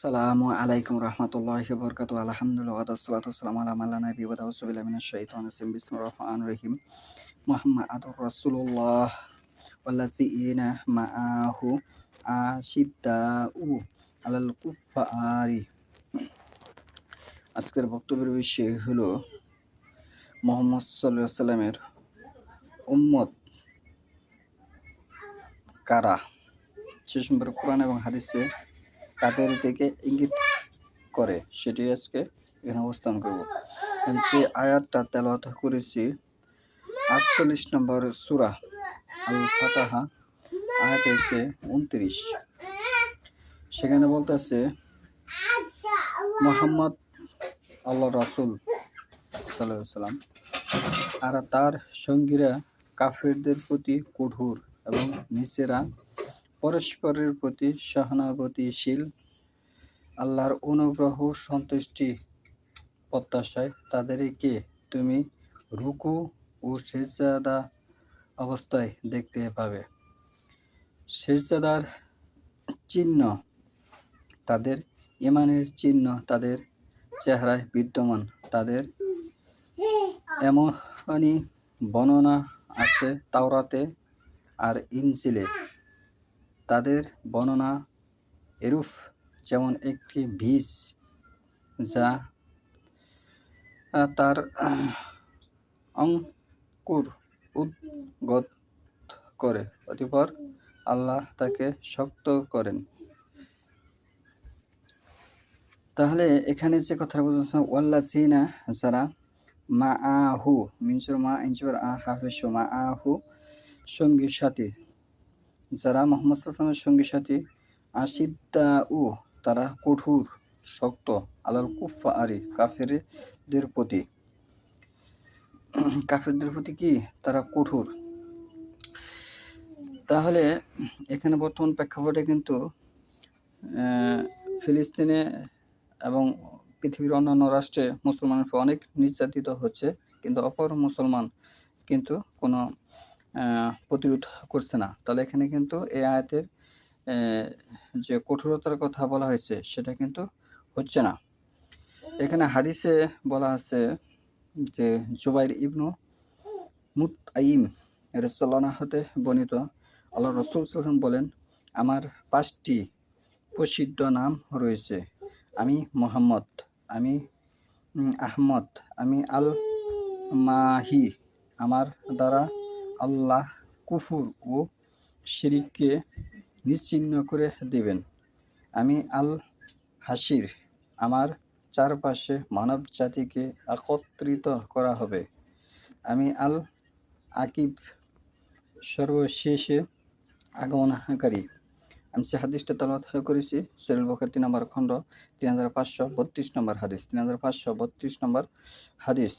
আসসালামু আলাইকুম রহমতুল্লাহি ওয়া বারাকাতুহু। আলহামদুলিল্লাহ ওয়া আসসালাতু ওয়াসসালামু আলা মান লা নাবিয়্যা বা'দাহু। আউযু বিল্লাহি মিনাশ শাইতানির রাজিম। বিসমিল্লাহির রহমানির রহিম। মুহাম্মাদুর রাসূলুল্লাহ ওয়াল্লাযীনা মাআহু আশিদ্দাউ আলাল কুফফারি। আজকের বক্তব্যের বিষয় হলো মুহাম্মদ সাল্লাল্লাহু আলাইহি সাল্লামের উম্মত কারা, সে সম্পর্কে কোরআন এবং হাদিসে কাদের দিকে ইঙ্গিত করে সেটি আজকে এখানে অবস্থান করব। যে আয়াতটা তেলাওয়াত করেছি ৪৮ নম্বর সূরা আল ফাতাহা, আয়াত হচ্ছে ২৯। সেখানে বলতেছে মুহাম্মদ আল্লাহ রাসূল সাল্লাল্লাহু আলাইহি সাল্লাম আর তার সঙ্গীরা কাফেরদের প্রতি কঠোর এবং নিজেরা পরস্পরের প্রতি সহানুভূতিশীল। আল্লাহর অনুগ্রহ সন্তুষ্টি প্রত্যাশায় তাদেরকে তুমি রুকু ও সিজদা অবস্থায় দেখতে পাবে। সিজদার চিহ্ন তাদের ঈমানের চিহ্ন তাদের চেহারায় বিদ্যমান। তাদের এমনই বর্ণনা আছে তাওরাতে আর ইনজিলে। তাদের বর্ণনা এরূপ, যেমন একটি বীজ যা তার অঙ্কুর উদ্গত করে, অতঃপর আল্লাহ তাকে শক্ত করেন। তাহলে এখানে যে কথা বলছে ওয়াল্লাযীনা, যারা মাআহু মিনসুর মা ইনসুর হাফিসু মাআহু সঙ্গী সাথী, যারা মুহাম্মদ সাল্লাল্লাহু আলাইহি ওয়াসাল্লামের সঙ্গী সাথী, আশিদ্দাউ তারা কঠোর শক্ত, আলাল কুফফারি কাফেরদের প্রতি। কাফেরদের প্রতি কি তারা কঠোর। তাহলে এখানে বর্তমান প্রেক্ষাপটে কিন্তু ফিলিস্তিনে এবং পৃথিবীর অন্যান্য রাষ্ট্রে মুসলমানের উপর অনেক নির্যাতিত হচ্ছে, কিন্তু অপর মুসলমান কিন্তু কোনো প্রতিরোধ করছে না। তাহলে এখানে কিন্তু এই আয়াতের যে কঠোরতার কথা বলা হয়েছে সেটা কিন্তু হচ্ছে না। এখানে হাদিসে বলা আছে যে জুবাইর ইবনু মুতআইম রাদিয়াল্লাহু হতে বর্ণিত, আল্লাহ রাসূল সাল্লাল্লাহু আলাইহি ওয়াসাল্লাম বলেন, আমার ৫টি প্রসিদ্ধ নাম রয়েছে। আমি মুহাম্মদ, আমি আহমদ, আমি আল মাহি। আমার দ্বারা আল্লাহ কুফর ও শিরককে নিশ্চিহ্ন করে দেবেন। আমি আল হাসির, আমার চারপাশে মানব জাতিকে একত্রিত করা হবে। আমি আল আকিব, সর্বশেষে আগমনকারী। আমি সে হাদিসটা তেলাওয়াত করেছি সহিহ বুখারী ৩ নম্বর খণ্ড ৩৫৩২ নম্বর হাদিস, ৩৫৩২ নম্বর হাদিস।